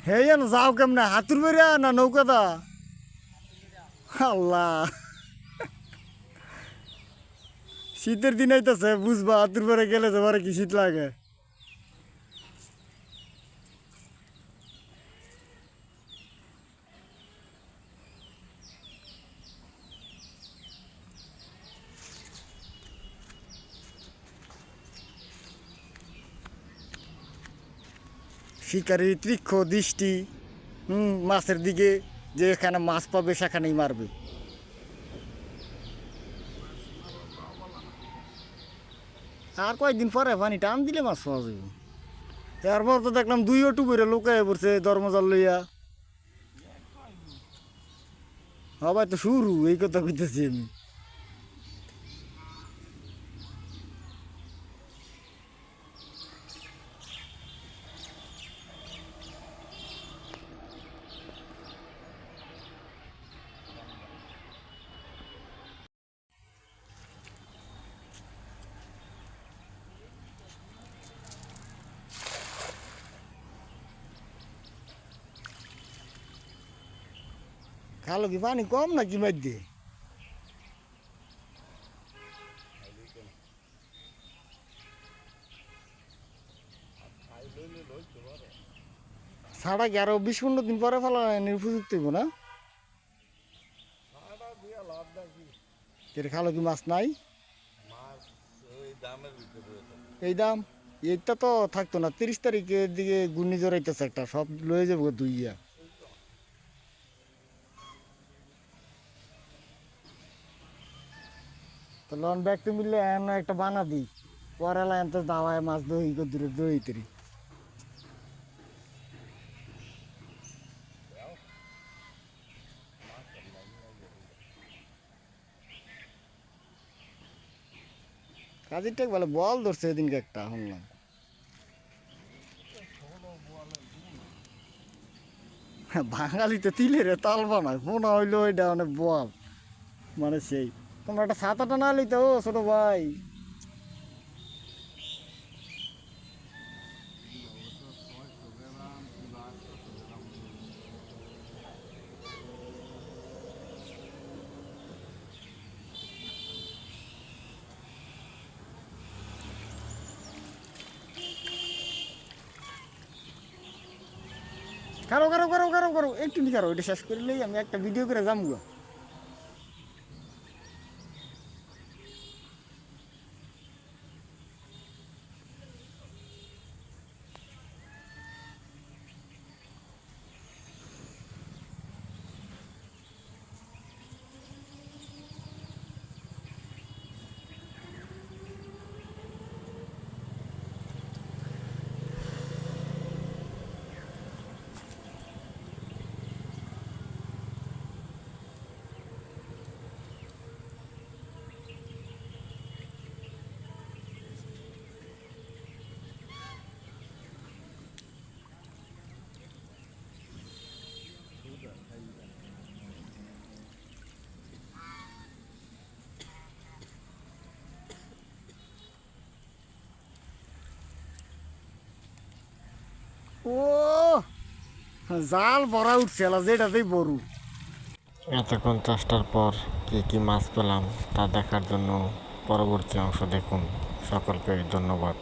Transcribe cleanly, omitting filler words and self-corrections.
হে জানো যাও কেমনে হাতুর বেরিয়া না নৌকা দা আল্লাহ শীতের দিন আইতাছে বুঝবা হাতুর বেড়ে গেলে তোমার কি শীত লাগে শিকারির তীক্ষ্ণ দৃষ্টি মাছের দিকে যে এখানে মাছ পাবে সেখানেই মারবে আর কয়েকদিন পরে পানি টান দিলে মাছ পাওয়া যাবে এরপর তো দেখলাম দুই অটু করে লোকায় পড়ছে ধর্মজাল লইয়া সবাই তো শুরু এই কথা কইতেছি আমি খালো কি পানি কম নাকি মধ্যে ছাড়া কি আরো 20-15 দিন পরে ফেলা উপযুক্ত হইব না খালো কি মাছ নাই এই দাম এইটা তো থাকতো না 30 তারিখের দিকে ঘূর্ণিঝড় আইতেছে একটা সব লয়ে যাবো দুইয়া তো লন ব্যাগটা মিললে এমন একটা বানা দিই পরে এত দাওয়ায় মাছ দই দূরে দই তরি কাজের টেক বলে বল ধরছে এদিনকে একটা শুনলাম বাঙালি তো তিলের তাল বানায় পোনা হইলো ওইটা অনেক বল মানে সেই তোমরা একটা ছাতাটা না লইতে ও ছোট ভাই কারো কারো কারো কারো কারো একটু নি কারো এটা শেষ করলেই আমি একটা ভিডিও করে যাবো ও জাল ভরা উঠছে যেটাতেই বড় এতক্ষণ চেষ্টার পর কি কি মাছ পেলাম তা দেখার জন্য পরবর্তী অংশ দেখুন সকলকে ধন্যবাদ।